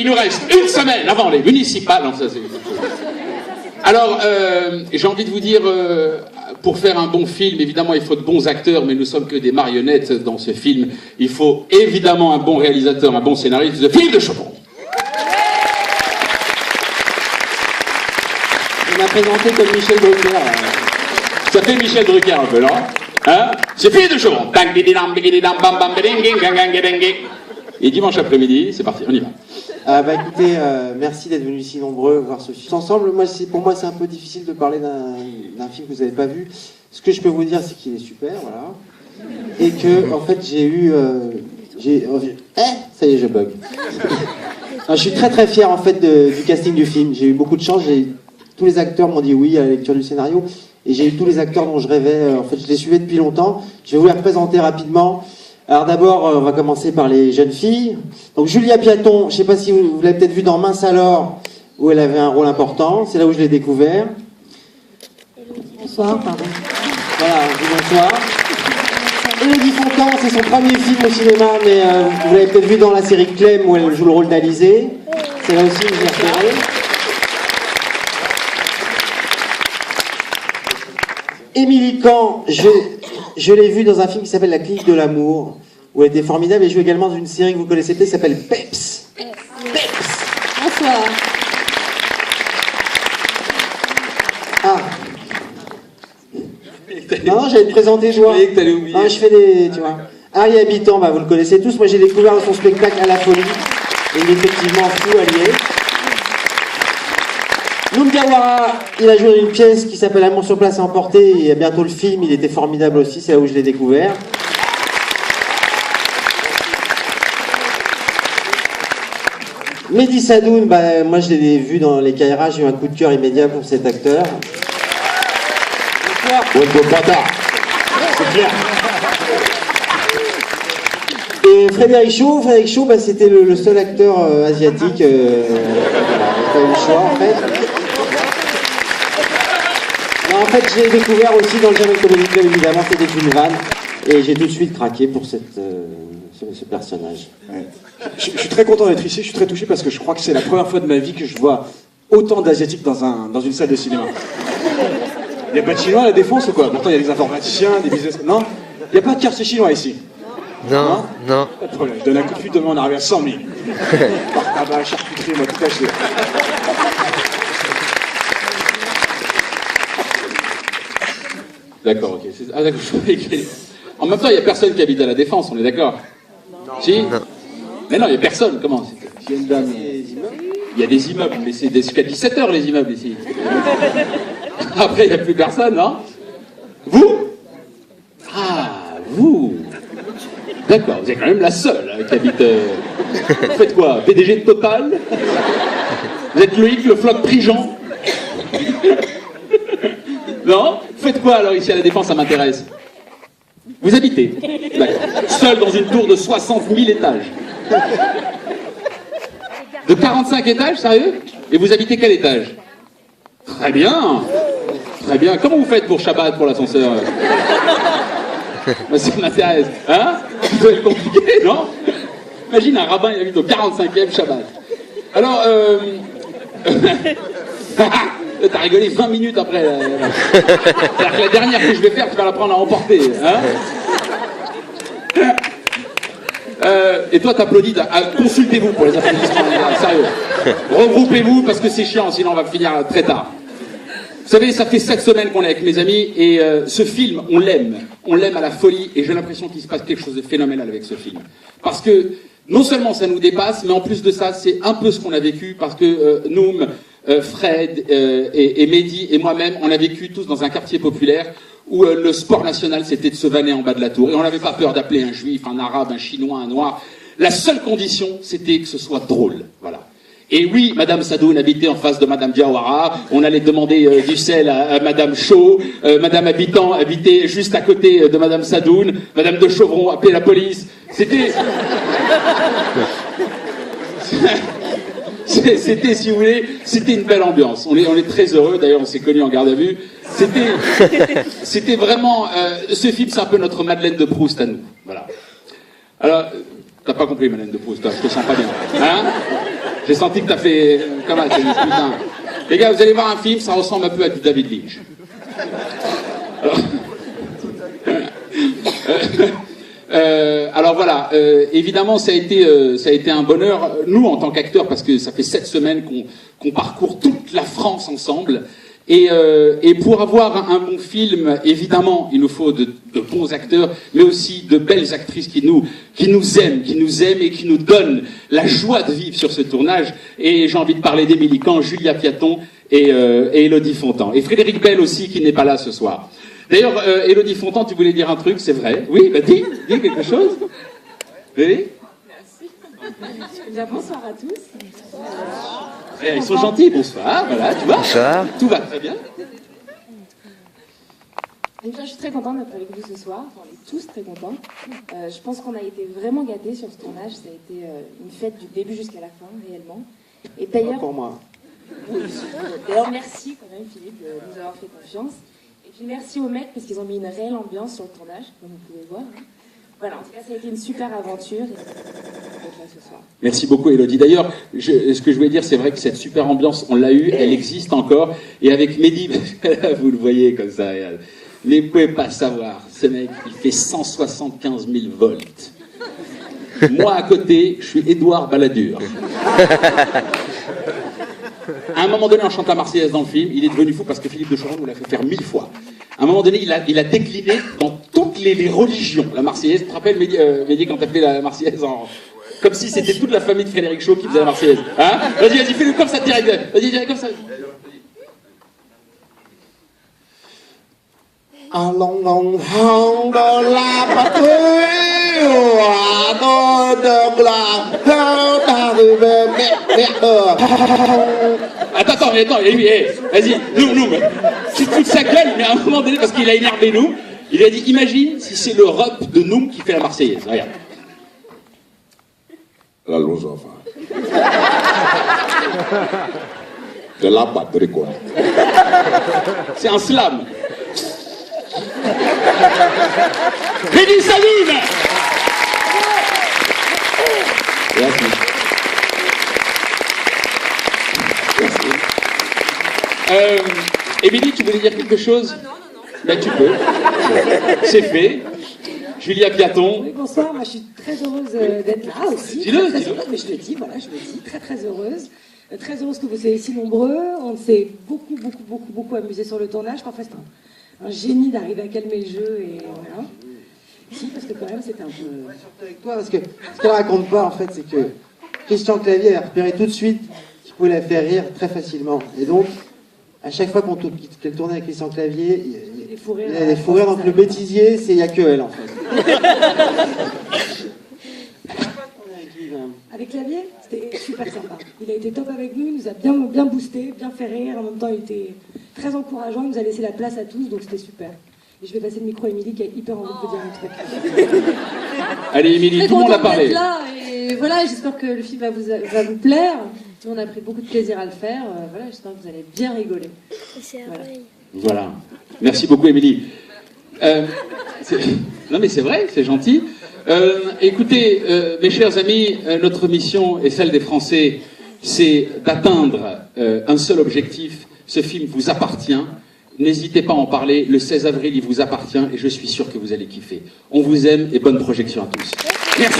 nous reste une semaine avant les municipales. Non, ça, c'est... Alors, j'ai envie de vous dire, pour faire un bon film, évidemment, il faut de bons acteurs, mais nous sommes que des marionnettes dans ce film. Il faut évidemment un bon réalisateur, un bon scénariste. The Philippe de Chaumont. Il m'a présenté comme Michel Drucker. Ça fait Michel Drucker un peu, là. Hein? C'est Philippe de Chaumont. Et dimanche après-midi, c'est parti, on y va. Écoutez, merci d'être venus si nombreux voir ce film ensemble. Pour moi, c'est un peu difficile de parler d'un film que vous n'avez pas vu. Ce que je peux vous dire, c'est qu'il est super, voilà. Et que, en fait, ça y est, je bug. Je suis très très fier, en fait, du casting du film. J'ai eu beaucoup de chance. Tous les acteurs m'ont dit oui à la lecture du scénario. Et j'ai eu tous les acteurs dont je rêvais. En fait, je les suivais depuis longtemps. Je vais vous les représenter rapidement. Alors d'abord, on va commencer par les jeunes filles. Donc Julia Piaton, je ne sais pas si vous l'avez peut-être vue dans Mince alors, où elle avait un rôle important. C'est là où je l'ai découvert. Bonsoir, pardon. Voilà, bonsoir. Élodie Fontan, c'est son premier film au cinéma, mais vous l'avez peut-être vu dans la série Clem, où elle joue le rôle d'Alizée. C'est là aussi que je l'ai repéré. Émilie Kahn, je l'ai vue dans un film qui s'appelle La Clinique de l'amour, où elle était formidable, et joue également dans une série que vous connaissez peut-être qui s'appelle Peps. Peps. Bonsoir. Ah. Non, j'allais te présenter, je vois. Je croyais que t'allais oublier. Non, je fais des, tu vois. Harry Habitant, vous le connaissez tous. Moi, j'ai découvert son spectacle à la folie. Et il est effectivement fou, allié. Noum Gawara, il a joué dans une pièce qui s'appelle Amour sur place et emporté. Il y a bientôt le film, il était formidable aussi, c'est là où je l'ai découvert. Mehdi Sadoun, moi je l'ai vu dans les Kaira, j'ai eu un coup de cœur immédiat pour cet acteur. Bonsoir. Ouais, c'est clair. Et Frédéric Shaw, c'était le seul acteur asiatique. Voilà, il n'a pas eu le choix en fait. Non, en fait, j'ai découvert aussi dans le Jamel Comedy Club, évidemment, c'était une vanne. Et j'ai tout de suite craqué pour ce personnage. Ouais. Je suis très content d'être ici, je suis très touché parce que je crois que c'est la première fois de ma vie que je vois autant d'Asiatiques dans une salle de cinéma. Il n'y a pas de Chinois à la Défense ou quoi? Pourtant, il y a des informaticiens, des business... Non? Il n'y a pas de quartier chinois ici? Non, non. Pas de problème, je donne un coup de fil demain, on arrive à 100 000. Par tabac, charcuterie, moi tout acheté. D'accord, ok. Ah d'accord, je croyais que... En même temps, il n'y a personne qui habite à la Défense, on est d'accord? Si? Non. Mais non, il n'y a personne, comment? Il y a des immeubles, mais c'est jusqu'à 17h les immeubles ici. Après, il n'y a plus personne, non? Vous? Ah, vous? D'accord, vous êtes quand même la seule qui habite... Vous faites quoi? PDG de Total? Vous êtes Loïc, le floc Prigent? Non? Vous faites quoi alors ici à la Défense, ça m'intéresse? Vous habitez? D'accord. Seul dans une tour de 60 000 étages. De 45 étages, sérieux? Et vous habitez quel étage? Très bien. Très bien. Comment vous faites pour Shabbat, pour l'ascenseur? Ça m'intéresse. Hein? Ça doit être compliqué, non? Imagine un rabbin, il habite au 45e Shabbat. Alors, t'as rigolé 20 minutes après. C'est-à-dire que la dernière que je vais faire, tu vas la prendre à emporter. Hein? Et toi, t'applaudis. Consultez-vous pour les applaudissements. Sérieux. Regroupez-vous parce que c'est chiant, sinon on va finir très tard. Vous savez, ça fait 7 semaines qu'on est avec mes amis et ce film, on l'aime. On l'aime à la folie et j'ai l'impression qu'il se passe quelque chose de phénoménal avec ce film. Parce que non seulement ça nous dépasse, mais en plus de ça, c'est un peu ce qu'on a vécu parce que Noum, Fred et Mehdi et moi-même, on a vécu tous dans un quartier populaire où le sport national, c'était de se vanner en bas de la tour. Et on n'avait pas peur d'appeler un juif, un arabe, un chinois, un noir. La seule condition, c'était que ce soit drôle. Voilà. Et oui, Madame Sadoun habitait en face de Madame Diawara, on allait demander du sel à Madame Shaw, Madame Habitant habitait juste à côté de Madame Sadoun, Madame de Chauvron appelait la police. C'était... C'était, si vous voulez, c'était une belle ambiance. On est très heureux, d'ailleurs on s'est connus en garde à vue. C'était vraiment... ce film, c'est un peu notre Madeleine de Proust à nous. Voilà. Alors, t'as pas compris Madeleine de Proust, toi, je te sens pas bien. Hein? J'ai senti que t'as fait comme ça. Putain. Les gars, vous allez voir un film, ça ressemble un peu à du David Lynch. Alors voilà, évidemment ça a été un bonheur, nous en tant qu'acteurs, parce que ça fait 7 semaines qu'on parcourt toute la France ensemble. Et pour avoir un bon film, évidemment, il nous faut de bons acteurs, mais aussi de belles actrices qui nous aiment et qui nous donnent la joie de vivre sur ce tournage. Et j'ai envie de parler d'Émilie Kahn, Julia Piaton et Élodie Fontan. Et Frédéric Bell aussi, qui n'est pas là ce soir. D'ailleurs, Élodie Fontan, tu voulais dire un truc, c'est vrai? Oui, bah dis quelque chose. Oui? Bien, bonsoir à tous. Ils sont gentils, bonsoir, voilà, tu vois. Bonsoir. Tout va très bien. Déjà, je suis très contente d'être avec vous ce soir. Enfin, on est tous très contents. Je pense qu'on a été vraiment gâtés sur ce tournage. Ça a été une fête du début jusqu'à la fin, réellement. Et d'ailleurs, Pour moi. oui, d'ailleurs, merci quand même, Philippe, de nous avoir fait confiance. Et puis merci aux mecs, parce qu'ils ont mis une réelle ambiance sur le tournage, comme vous pouvez voir. Voilà, en tout cas, ça a été une super aventure. Et d'être là ce soir. Merci beaucoup, Élodie. D'ailleurs, ce que je voulais dire, c'est vrai que cette super ambiance, on l'a eue, elle existe encore. Et avec Mehdi, vous le voyez comme ça, mais vous ne pouvez pas savoir, ce mec, il fait 175 000 volts. Moi, à côté, je suis Édouard Balladur. À un moment donné, on chante la Marseillaise dans le film, il est devenu fou parce que Philippe de Charon nous l'a fait faire 1000 fois. À un moment donné, il a décliné dans toutes les religions la Marseillaise. Tu te rappelles, Mehdi, quand t'as fait la Marseillaise comme si c'était toute la famille de Frédéric Shaw qui faisait la Marseillaise. Hein? Vas-y, fais-le comme ça, direct. Vas-y, direct comme ça. Allons, long, hang de la patrie, Attends, vas-y, nous, tu te fous de sa gueule, mais à un moment donné, parce qu'il a énervé nous, il a dit, imagine si c'est le rep de Noum qui fait la Marseillaise, regarde. La Lusofa. De la patrie, quoi. C'est un slam. Mehdi Saloum. Merci. Émilie, tu voulais dire quelque chose? Non. Ben, tu peux. C'est fait. Julia Piaton. Oui, bonsoir, moi je suis très heureuse d'être là aussi. Dis-le. Mais je le dis, voilà, je le dis, très heureuse. Très heureuse que vous soyez si nombreux. On s'est beaucoup amusé sur le tournage. Parfois c'est un génie d'arriver à calmer le jeu et voilà. Si, parce que quand même c'était un peu... Surtout avec toi, parce que ce qu'elle raconte pas, en fait, c'est que Christian Clavier a repéré tout de suite qu'il pouvait la faire rire très facilement. Et donc, à chaque fois qu'elle tournait avec Christian Clavier, il y a des fous rires, donc le bêtisier, il n'y a que elle, en fait. Avec Clavier, c'était super sympa. Il a été top avec nous, il nous a bien boosté, bien fait rire. En même temps, il était très encourageant, il nous a laissé la place à tous, donc c'était super. Et je vais passer le micro à Émilie qui a hyper envie de vous dire un truc. Allez, Émilie, tout le monde a parlé. Là, et voilà, j'espère que le film va vous plaire. On a pris beaucoup de plaisir à le faire. Voilà, j'espère que vous allez bien rigoler. Voilà. Merci beaucoup, Émilie. Non, mais c'est vrai, c'est gentil. Écoutez, mes chers amis, notre mission et celle des Français, c'est d'atteindre un seul objectif. Ce film vous appartient. N'hésitez pas à en parler. Le 16 avril, il vous appartient et je suis sûr que vous allez kiffer. On vous aime et bonne projection à tous. Merci.